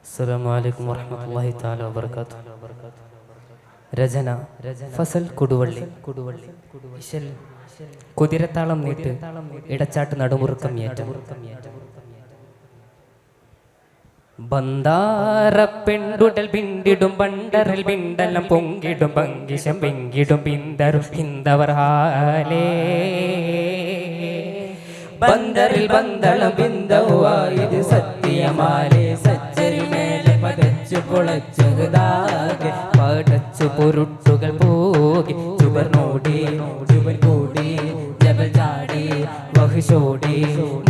അസ്സലാമു അലൈക്കും വറഹ്മത്തുള്ളാഹി തആല വബറകാതുഹു. രചന ഫസൽ കൊടുവള്ളി. ഇശൽ കുതിരത്താളം നീട്ട് ഇടച്ചാട്ട് നടുമുറുക്കം ഏറ്റം. ബന്ധാറപ്പെണ്ടുടൽ പിണ്ടിടും ബണ്ടറിൽ ബിണ്ടലം പൊങ്കിടും പങ്കിശം പെങ്കിടും പിന്തരും ഹിന്ദവർ ഹാലേ ബന്ദറിൽ ബന്തളം ബിന്ദവായത് സത്യമാലേ സച്ചരി മേലെ പതച്ചു പൊളച്ചുതാകെ പടച്ചു പൊരുട്ടുകൾ പോകി ചുവർനോടി ചുവൻ കൂടി ജബൽ ചാടി വഹിഷോടി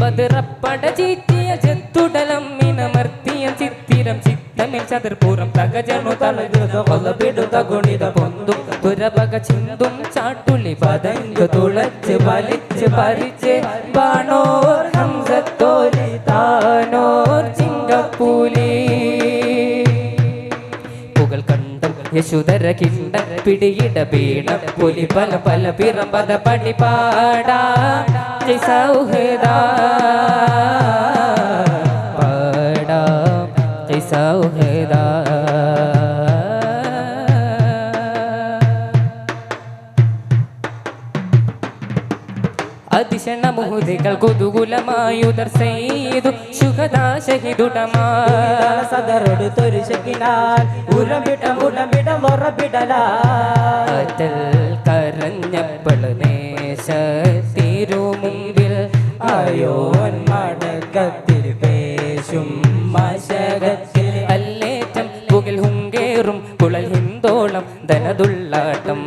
ബദറപ്പട ചീറ്റിയ ചെത്തുടലം മിനമർത്തിയ ചിത്തിരം ചിത്തമിൽ ചതുർപൂരം തകജനു തളരുത കൊലപിടുത ഗുണിത പൊന്തും തുരപക ചിന്തും ചാട്ടുളി പതങ്ക് തുളച്ച് വലിച്ച് പറിച്ച് ബാണോർ ഹംസത്തോലി താനോർ ചിങ്കപ്പൂലി പുകൾ കണ്ടും യശുധര കിണ്ട പിടിയിട വീണ പുലി പല പല പിറമ്പത പണിപാടാ സൗഹൃദ പാടാ സൗഹൃദ അതിശണ മുഹുദികൾ കുതുകുലമായുദർ ചെയ്തു ശുഗദാ ഷഹിദുടമാൽ സദറൊടുത്തൊരു ശകിനാൽ ഉറവിട അറ്റൽ കരഞ്ഞപ്പോൾ നേശത്തിരു മുമ്പിൽ ആയോൻ മടക്കത്തിൽ പേശും മശകത്തിൽ അല്ലേറ്റം പുകിൽ ഹുങ്കേറും കുളൽ ഹിന്ദോളം ധനതുള്ളാട്ടം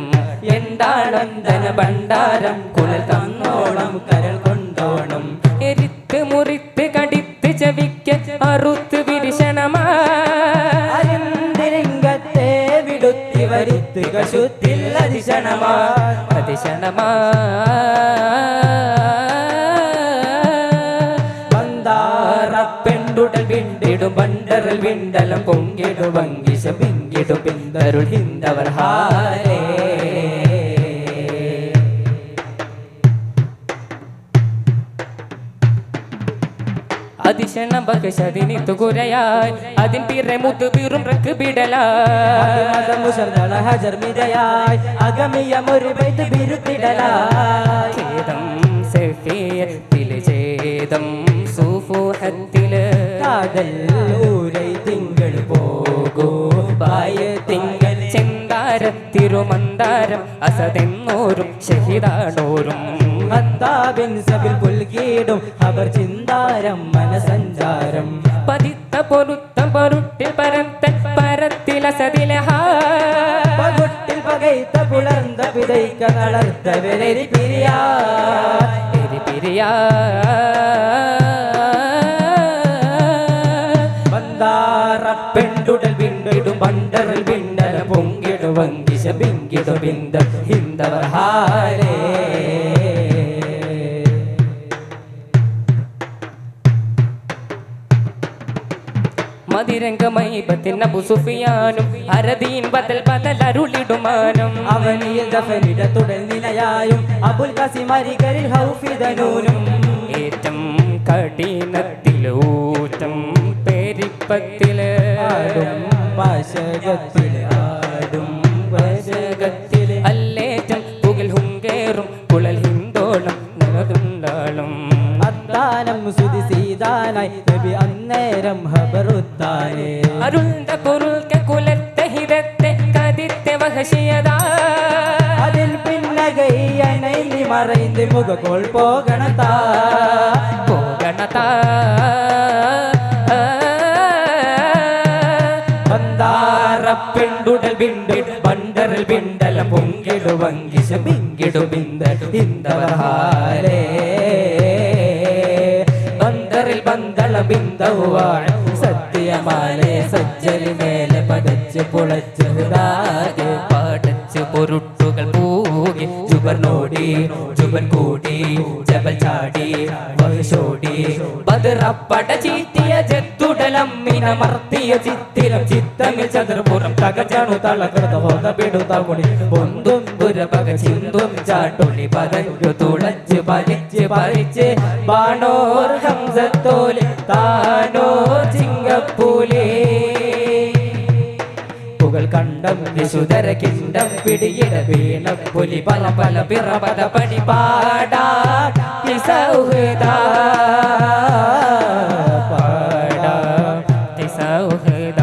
എന്താളം ധന ഭണ്ഡാരം കുളൽ തന്നോണം കരൾ കൊണ്ടോണം എരിത്ത് മുറിത്ത് കടിത്ത് ചവിക്ക് അറുത്ത് വിരിശണമാ അരിന്തിരിങ്കത്തെ വിടുത്തി വരുത്തി കശുത്തിൽ അതിശണമാ അതിശണമാ പെണ്ടുടൽ വിണ്ടിടും ബണ്ടറിൽ വിണ്ടലം പൊങ്കിടു വങ്കിശ പിങ്കിടു പിന്തരുൾ ഹിന്ദവർ ഹാലേ അതിശണ ബകശതിനി തുകുരയായി അതിൻ പിറെ മുത്ത് വീറും റക്ക് ബിടലായി ഹജർ മിരയായി അഗമിയമൊരു ബൈത്ത് ബിരുത്തിടലായി ഖേദം സഫിയത്തിലെ ഛേദം സുഫൂഹത്തില് കാതൽ ഊരൈ തിങ്കൾ പോകൂ ബായ തിങ്കൾ ചെന്താരത്തിരുമന്താരം അസതെന്നോരും ഷഹിദാണോരും ഹത്താബിൻ സബിൽ പുൽകീടും അവർ ചിന്താരം മനസഞ്ചാരം പതിത്ത പൊരുത്തം പൊരുട്ടിൽ പരത്തൻ പരത്തിലസതിലെ പകുട്ടിൽ പകൈത്ത പുലർന്ന പിതൈക്ക നടത്തവരെരി പിരിയാ പെണ്ടുടൽ വിണ്ടിടും ബണ്ടറിൽ വിണ്ടല പൊങ്കിടു വങ്കിശ പിങ്കിടു ബിന്ദ ഹിന്ദവർ ഹാലേ മതിരംഗമൈബത്തിൻ അബു സുഫിയാനും അരദീൻ ബദൽ ബദൽ അരുളിടുമാനും അവനിൽ ദഫനിട തുടൽ നിലയായും അബുൽ ഖാസിമരികരിൽ ഹൗഫിദനൂനും ഏറ്റം കഠിനത്തിലൂറ്റം പെരിപ്പത്തില് ആടും വാശകത്തില് ആടും വാശകത്തില് അല്ലേറ്റം പുകിൽ ഹുങ്കേറും കുളൽ ഹിന്ദോളം നടുണ്ടാളും അത്താനം സുതി സീതാനായി നബി അന്നേരം ഹബറുത്താനേ അരുണ്ട പൊരുൾക്ക കുലത്തെ ഹിതത്തെ കതിത്തെ വഹശിയതാ അതിൽ പിന്നകൈയനൈ മറൈந்து മുഖകോൾ പോകണതാ പെണ്ടുടൽ ബിണ്ടിൽ ബണ്ടറിൽ ബിണ്ടലം പൊങ്കിടു വങ്കിശ പിങ്കിടു ബിന്ദു ഹിന്ദവർ ഹാലേ ബന്തറിൽ ബന്തളം ബിന്ദുവാൻ സത്യമാലേ സജ്ജലി മേലെ പടച്ച് പൊളച്ച് ഹൃദാകെ പടച്ച് പൊരുട്ടുകൾ പൂകി ചുവർനോടി ചുവൻ കൂടി ജബൽ ചാടി വഹിഷോടി ബദറപ്പട ചീറ്റിയ ചെത്തുടലം മിനമർത്തിയ ചിത്തിരം ചിത്തമിൽ ചതുർപുറം തകജണു തളകൃത ഹോതപിടുത മുടി പൊന്തും ദുരപക ചിന്തും ചാട്ടുളി പതങ്കു തുളച്ച് വലിച്ച് പറിച്ച് ബാണോർ ഹംസത്തോലി താനോർ ചിങ്കപ്പൂലി കണ്ടം യശുധര കിണ്ടം പിടിയിട വീണ പുലി പല പല പിറപത പടി പാടാ സൗഹൃദാ സൗഹൃദ